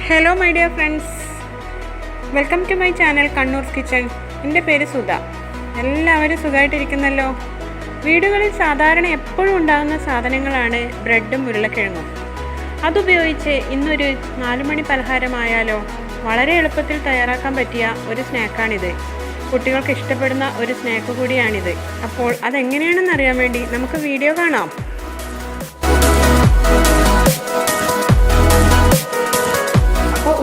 Hello my dear friends, welcome to my channel Kannur's Kitchen. എൻ്റെ പേര് സുധ. എല്ലാവരും സുഖമായിട്ടിരിക്കുന്നല്ലോ. വീടുകളിൽ സാധാരണ എപ്പോഴും ഉണ്ടാകുന്ന സാധനങ്ങളാണ് ബ്രെഡും ഉരുളക്കിഴങ്ങും. അതുപയോഗിച്ച് ഇന്നൊരു 4 മണി പലഹാരമായാലോ? വളരെ എളുപ്പത്തിൽ തയ്യാറാക്കാൻ പറ്റിയ ഒരു സ്നാക്കാണിത്. കുട്ടികൾക്ക് ഇഷ്ടപ്പെടുന്ന ഒരു സ്നാക്ക് കൂടിയാണിത്. അപ്പോൾ അതെങ്ങനെയാണെന്ന് അറിയാൻ വേണ്ടി നമുക്ക് വീഡിയോ കാണാം.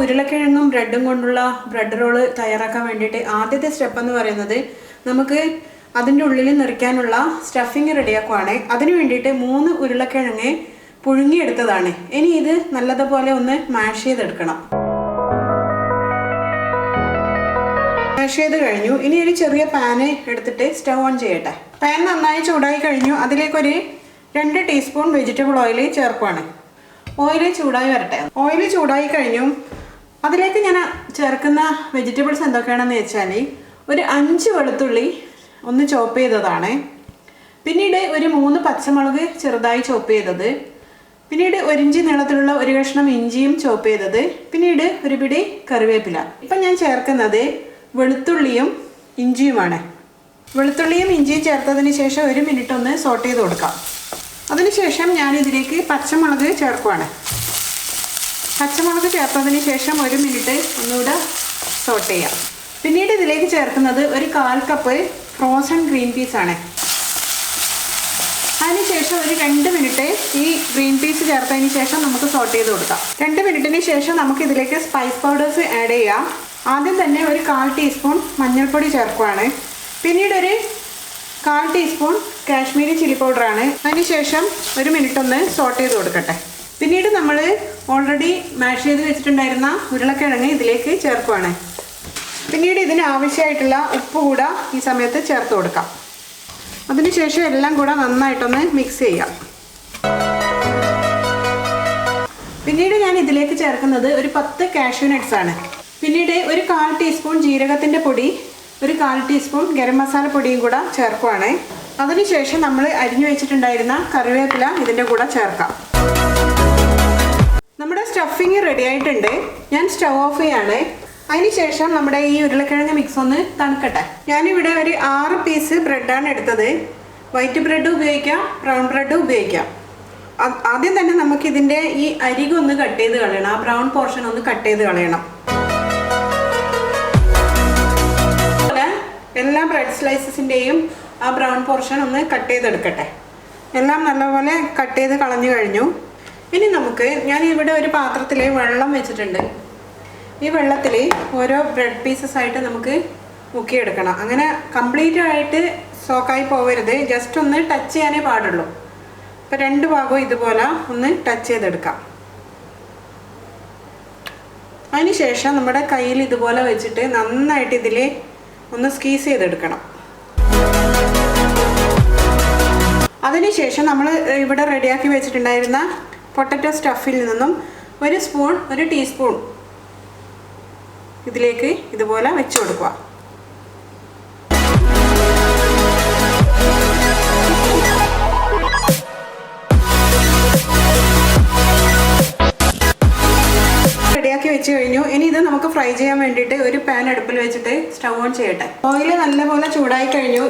ഉരുളക്കിഴങ്ങും ബ്രെഡും കൊണ്ടുള്ള ബ്രെഡ് റോള് തയ്യാറാക്കാൻ വേണ്ടിയിട്ട് ആദ്യത്തെ സ്റ്റെപ്പ് എന്ന് പറയുന്നത് നമുക്ക് അതിൻ്റെ ഉള്ളിൽ നിറയ്ക്കാനുള്ള സ്റ്റഫിങ് റെഡിയാക്കുവാണ്. അതിന് വേണ്ടിയിട്ട് 3 ഉരുളക്കിഴങ്ങ് പുഴുങ്ങിയെടുത്തതാണ്. ഇനി ഇത് നല്ലതുപോലെ ഒന്ന് മാഷ് ചെയ്തെടുക്കണം. മാഷ് ചെയ്ത് കഴിഞ്ഞു. ഇനി ഒരു ചെറിയ പാന് എടുത്തിട്ട് സ്റ്റവ് ഓൺ ചെയ്യട്ടെ. പാൻ നന്നായി ചൂടായി കഴിഞ്ഞു. അതിലേക്കൊരു 2 ടീസ്പൂൺ വെജിറ്റബിൾ ഓയിൽ ചേർക്കുവാണ്. ഓയിൽ ചൂടായി വരട്ടെ. ഓയിൽ ചൂടായി കഴിഞ്ഞു. അതിലേക്ക് ഞാൻ ചേർക്കുന്ന വെജിറ്റബിൾസ് എന്തൊക്കെയാണെന്ന് വെച്ചാൽ ഒരു 5 വെളുത്തുള്ളി ഒന്ന് ചോപ്പ് ചെയ്തതാണ്. പിന്നീട് ഒരു 3 പച്ചമുളക് ചെറുതായി ചോപ്പ് ചെയ്തത്. പിന്നീട് 1 ഇഞ്ച് നീളത്തിലുള്ള ഒരു കഷ്ണം ഇഞ്ചിയും ചോപ്പ് ചെയ്തത്. പിന്നീട് ഒരു പിടി കറിവേപ്പില. ഇപ്പം ഞാൻ ചേർക്കുന്നത് വെളുത്തുള്ളിയും ഇഞ്ചിയുമാണ്. വെളുത്തുള്ളിയും ഇഞ്ചിയും ചേർത്തതിന് ശേഷം 1 മിനിറ്റ് ഒന്ന് സോട്ട് ചെയ്ത് കൊടുക്കാം. അതിനുശേഷം ഞാൻ ഇതിലേക്ക് പച്ചമുളക് ചേർക്കുവാണ്. പച്ചമുളക് ചേർത്തതിന് ശേഷം 1 മിനിറ്റ് ഒന്നുകൂടെ സോട്ട് ചെയ്യാം. പിന്നീട് ഇതിലേക്ക് ചേർക്കുന്നത് ഒരു 1/4 കപ്പ് ഫ്രോസൺ ഗ്രീൻ പീസ് ആണ്. അതിനുശേഷം ഒരു 2 മിനിറ്റ് ഈ ഗ്രീൻ പീസ് ചേർത്തതിന് ശേഷം നമുക്ക് സോട്ട് ചെയ്ത് കൊടുക്കാം. 2 മിനിറ്റിന് ശേഷം നമുക്ക് ഇതിലേക്ക് സ്പൈസ് പൗഡേഴ്സ് ആഡ് ചെയ്യാം. ആദ്യം തന്നെ ഒരു 1/4 ടീസ്പൂൺ മഞ്ഞൾപ്പൊടി ചേർക്കുവാണ്. പിന്നീട് ഒരു 1/4 ടീസ്പൂൺ കാശ്മീരി ചില്ലി പൗഡറാണ്. അതിനുശേഷം 1 മിനിറ്റ് ഒന്ന് സോട്ട് ചെയ്ത് കൊടുക്കട്ടെ. പിന്നീട് നമ്മൾ ഓൾറെഡി മാഷ് ചെയ്ത് വെച്ചിട്ടുണ്ടായിരുന്ന ഉരുളക്കിഴങ്ങ് ഇതിലേക്ക് ചേർക്കുവാണ്. പിന്നീട് ഇതിന് ആവശ്യമായിട്ടുള്ള ഉപ്പ് കൂടെ ഈ സമയത്ത് ചേർത്ത് കൊടുക്കാം. അതിനുശേഷം എല്ലാം കൂടെ നന്നായിട്ടൊന്ന് മിക്സ് ചെയ്യാം. പിന്നീട് ഞാൻ ഇതിലേക്ക് ചേർക്കുന്നത് ഒരു 10 കാഷ്യൂ നട്ട്സ് ആണ്. പിന്നീട് ഒരു 1/4 ടീസ്പൂൺ ജീരകത്തിൻ്റെ പൊടി, ഒരു 1/4 ടീസ്പൂൺ ഗരം മസാല പൊടിയും കൂടെ ചേർക്കുവാണ്. അതിനുശേഷം നമ്മൾ അരിഞ്ഞു വെച്ചിട്ടുണ്ടായിരുന്ന കറിവേപ്പില ഇതിൻ്റെ കൂടെ ചേർക്കാം. നമ്മുടെ സ്റ്റഫിങ് റെഡി ആയിട്ടുണ്ട്. ഞാൻ സ്റ്റവ് ഓഫ് ചെയ്യാണ്. അതിനുശേഷം നമ്മുടെ ഈ ഉരുളക്കിഴങ്ങ് മിക്സ് ഒന്ന് തണുക്കട്ടെ. ഞാനിവിടെ ഒരു 6 പീസ് ബ്രെഡാണ് എടുത്തത്. വൈറ്റ് ബ്രെഡ് ഉപയോഗിക്കാം, ബ്രൗൺ ബ്രെഡ് ഉപയോഗിക്കാം. ആദ്യം തന്നെ നമുക്ക് ഇതിൻ്റെ ഈ അരികൊന്ന് കട്ട് ചെയ്ത് കളയണം. ആ ബ്രൗൺ പോർഷൻ ഒന്ന് കട്ട് ചെയ്ത് കളയണം. എല്ലാ ബ്രെഡ് സ്ലൈസസിൻ്റെയും ആ ബ്രൗൺ പോർഷൻ ഒന്ന് കട്ട് ചെയ്തെടുക്കട്ടെ. എല്ലാം നല്ലപോലെ കട്ട് ചെയ്ത് കളഞ്ഞു കഴിഞ്ഞു. ഇനി നമുക്ക് ഞാനിവിടെ ഒരു പാത്രത്തിൽ വെള്ളം വെച്ചിട്ടുണ്ട്. ഈ വെള്ളത്തിൽ ഓരോ ബ്രെഡ് പീസസ് ആയിട്ട് നമുക്ക് മുക്കിയെടുക്കണം. അങ്ങനെ കംപ്ലീറ്റ് ആയിട്ട് സോക്കായി പോകരുത്. ജസ്റ്റ് ഒന്ന് ടച്ച് ചെയ്യാനേ പാടുള്ളൂ. അപ്പോൾ 2 ഭാഗവും ഇതുപോലെ ഒന്ന് ടച്ച് ചെയ്തെടുക്കാം. അതിനുശേഷം നമ്മുടെ കയ്യിൽ ഇതുപോലെ വെച്ചിട്ട് നന്നായിട്ട് ഇതിൽ ഒന്ന് സ്ക്വീസ് ചെയ്തെടുക്കണം. അതിനുശേഷം നമ്മൾ ഇവിടെ റെഡിയാക്കി വെച്ചിട്ടുണ്ടായിരുന്ന പൊട്ടറ്റോ സ്റ്റഫിൽ നിന്നും ഒരു ടീസ്പൂൺ ഇതിലേക്ക് ഇതുപോലെ വെച്ച് കൊടുക്കുക. റെഡിയാക്കി വെച്ച് കഴിഞ്ഞു. ഇനി ഇത് നമുക്ക് ഫ്രൈ ചെയ്യാൻ വേണ്ടിയിട്ട് ഒരു പാൻ അടുപ്പിൽ വെച്ചിട്ട് സ്റ്റവ് ഓൺ ചെയ്യട്ടെ. ഓയിൽ നല്ലപോലെ ചൂടായി കഴിഞ്ഞു.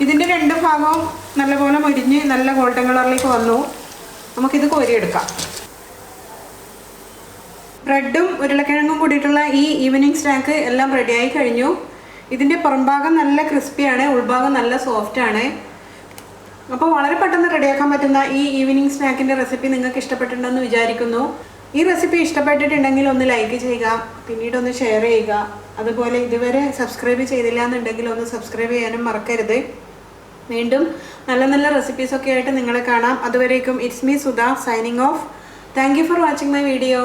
ഇതിൻ്റെ 2 ഭാഗവും നല്ലപോലെ മൊരിഞ്ഞ് നല്ല ഗോൾഡൻ കളറിലേക്ക് വന്നു. നമുക്കിത് കോരിയെടുക്കാം. ബ്രെഡും ഉരുളക്കിഴങ്ങും കൂടിയിട്ടുള്ള ഈ ഈവനിങ് സ്നാക്ക് എല്ലാം റെഡിയായി കഴിഞ്ഞു. ഇതിൻ്റെ പുറംഭാഗം നല്ല ക്രിസ്പിയാണ്, ഉൾഭാഗം നല്ല സോഫ്റ്റാണ്. അപ്പോൾ വളരെ പെട്ടെന്ന് റെഡിയാക്കാൻ പറ്റുന്ന ഈ ഈവനിങ് സ്നാക്കിൻ്റെ റെസിപ്പി നിങ്ങൾക്ക് ഇഷ്ടപ്പെട്ടിട്ടുണ്ടെന്ന് വിചാരിക്കുന്നു. ഈ റെസിപ്പി ഇഷ്ടപ്പെട്ടിട്ടുണ്ടെങ്കിൽ ഒന്ന് ലൈക്ക് ചെയ്യുക, പിന്നീട് ഒന്ന് ഷെയർ ചെയ്യുക. അതുപോലെ ഇതുവരെ സബ്സ്ക്രൈബ് ചെയ്തില്ല എന്നുണ്ടെങ്കിൽ ഒന്ന് സബ്സ്ക്രൈബ് ചെയ്യാനും മറക്കരുത്. വീണ്ടും നല്ല നല്ല റെസിപ്പീസൊക്കെ ആയിട്ട് നിങ്ങളെ കാണാം. അതുവരേക്കും it's me Sudha signing off. Thank you for watching my video.